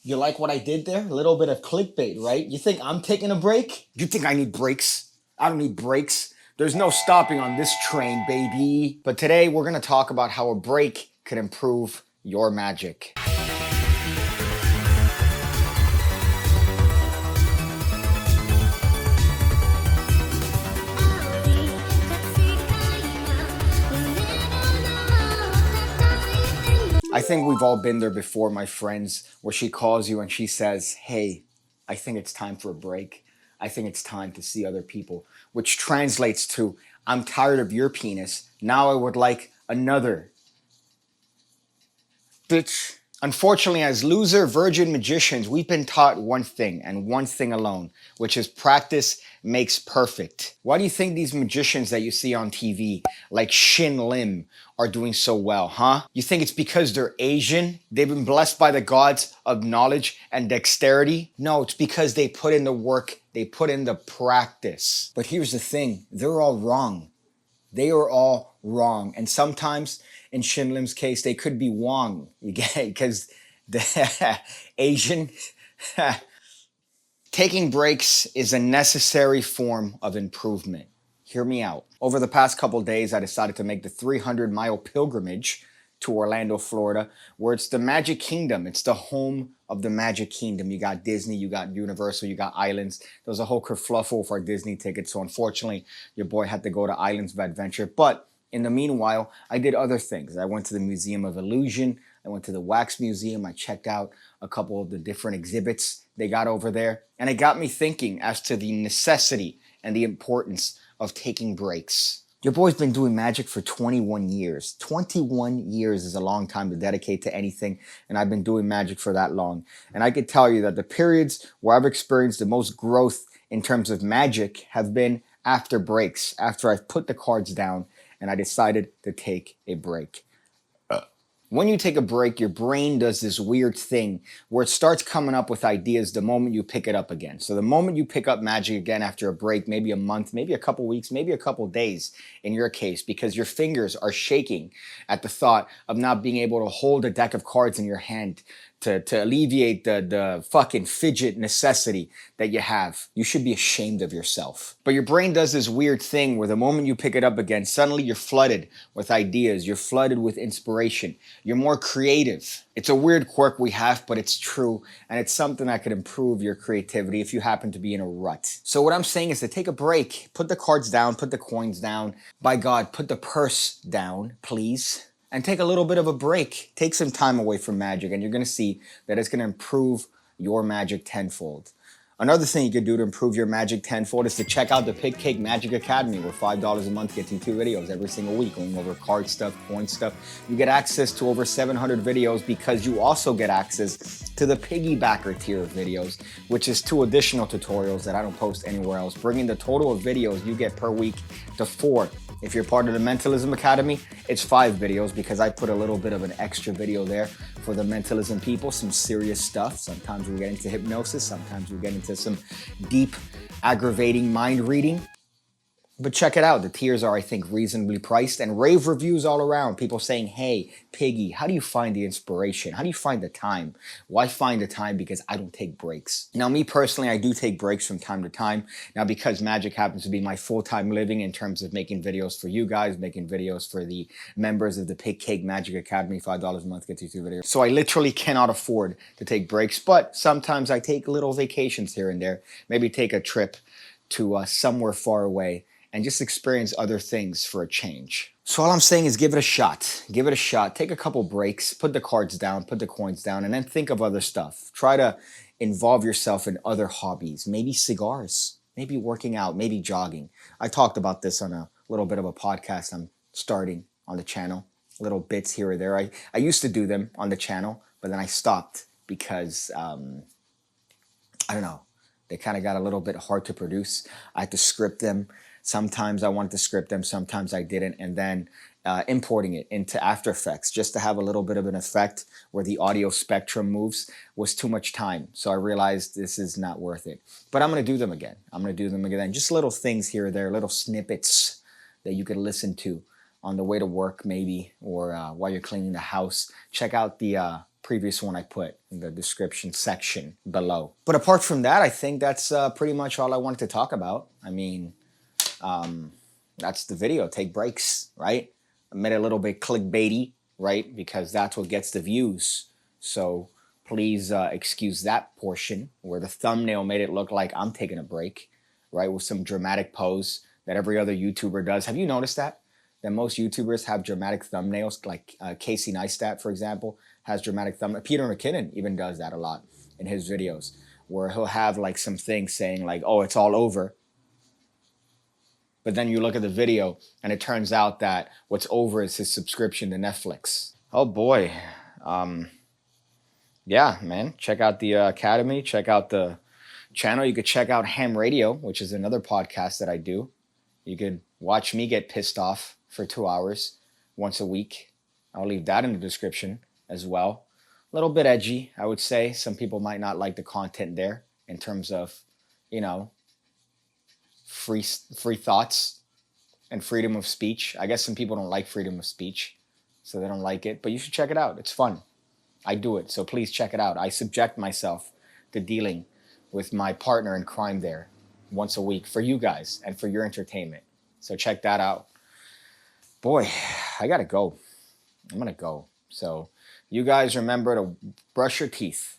You like what I did there? A little bit of clickbait, right? You think I'm taking a break? You think I need breaks? I don't need breaks. There's no stopping on this train, baby. But today we're gonna talk about how a break could improve your magic. I think we've all been there before, my friends, where she calls you and she says, hey, I think it's time for a break. I think it's time to see other people, which translates to, I'm tired of your penis. Now I would like another. Bitch. Unfortunately, as loser virgin magicians, we've been taught one thing and one thing alone, which is practice makes perfect. Why do you think these magicians that you see on TV, like Shin Lim, are doing so well, huh? You think it's because they're Asian? They've been blessed by the gods of knowledge and dexterity? No, it's because they put in the work, they put in the practice. But here's the thing, they're all wrong. They are all wrong. And sometimes, in Shin Lim's case, they could be Wong. You get it? Because the Asian. Taking breaks is a necessary form of improvement. Hear me out. Over the past couple days, I decided to make the 300-mile pilgrimage to Orlando, Florida, where it's the Magic Kingdom. It's the home of the Magic Kingdom. You got Disney, you got Universal, you got Islands. There was a whole kerfluffle for Disney tickets, so unfortunately, your boy had to go to Islands of Adventure. But in the meanwhile, I did other things. I went to the Museum of Illusion. I went to the Wax Museum. I checked out a couple of the different exhibits they got over there. And it got me thinking as to the necessity and the importance of taking breaks. Your boy's been doing magic for 21 years. 21 years is a long time to dedicate to anything, and I've been doing magic for that long. And I could tell you that the periods where I've experienced the most growth in terms of magic have been after breaks, after I've put the cards down and I decided to take a break. When you take a break, your brain does this weird thing where it starts coming up with ideas the moment you pick it up again. So the moment you pick up magic again after a break, maybe a month, maybe a couple weeks, maybe a couple days in your case, because your fingers are shaking at the thought of not being able to hold a deck of cards in your hand to alleviate the fucking fidget necessity that you have. You should be ashamed of yourself. But your brain does this weird thing where the moment you pick it up again, suddenly you're flooded with ideas. You're flooded with inspiration. You're more creative. It's a weird quirk we have, but it's true. And it's something that could improve your creativity if you happen to be in a rut. So what I'm saying is to take a break. Put the cards down. Put the coins down. By God, put the purse down, please. And take a little bit of a break. Take some time away from magic and you're going to see that it's going to improve your magic tenfold. Another thing you could do to improve your magic tenfold is to check out the Pigcake Magic Academy, where $5 a month gets you 2 videos every single week going over card stuff, coin stuff. You get access to over 700 videos because you also get access to the piggybacker tier of videos, which is 2 additional tutorials that I don't post anywhere else, bringing the total of videos you get per week to 4. If you're part of the Mentalism Academy, it's 5 videos because I put a little bit of an extra video there for the mentalism people, some serious stuff. Sometimes we get into hypnosis, sometimes we get into some deep, aggravating mind reading. But check it out. The tiers are, I think, reasonably priced and rave reviews all around. People saying, hey, Piggy, how do you find the inspiration? How do you find the time? Why find the time? Because I don't take breaks. Now, me personally, I do take breaks from time to time. Now, because magic happens to be my full-time living in terms of making videos for you guys, making videos for the members of the Pigcake Magic Academy, $5 a month gets you 2 videos. So I literally cannot afford to take breaks, but sometimes I take little vacations here and there. Maybe take a trip to somewhere far away and just experience other things for a change. So all I'm saying is give it a shot. Give it a shot. Take a couple breaks, put the cards down, put the coins down, and then think of other stuff. Try to involve yourself in other hobbies. Maybe cigars, maybe working out, maybe jogging. I talked about this on a little bit of a podcast I'm starting on the channel. Little bits here or there. I used to do them on the channel, but then I stopped because, I don't know, they kind of got a little bit hard to produce. I had to script them. Sometimes I wanted to script them, sometimes I didn't, and then importing it into After Effects just to have a little bit of an effect where the audio spectrum moves was too much time. So I realized this is not worth it. But I'm going to do them again. I'm going to do them again. Just little things here or there, little snippets that you can listen to on the way to work maybe, or while you're cleaning the house. Check out the previous one I put in the description section below. But apart from that, I think that's pretty much all I wanted to talk about. I mean, that's the video. Take breaks, right? I made it a little bit clickbaity, right? Because that's what gets the views. So please excuse that portion where the thumbnail made it look like I'm taking a break, right? With some dramatic pose that every other YouTuber does. Have you noticed that? That most YouTubers have dramatic thumbnails, like Casey Neistat, for example, has dramatic thumbnails. Peter McKinnon even does that a lot in his videos, where he'll have like some things saying like, oh, it's all over. But then you look at the video and it turns out that what's over is his subscription to Netflix. Oh boy. Yeah, man. Check out the Academy. Check out the channel. You could check out Ham Radio, which is another podcast that I do. You could watch me get pissed off for 2 hours once a week. I'll leave that in the description as well. A little bit edgy, I would say. Some people might not like the content there in terms of, you know, free thoughts and freedom of speech. I guess some people don't like freedom of speech, so they don't like it. But you should check it out. It's fun. I do it, so please check it out. I subject myself to dealing with my partner in crime there once a week for you guys and for your entertainment. So check that out. Boy, I gotta go. I'm gonna go. So you guys remember to brush your teeth.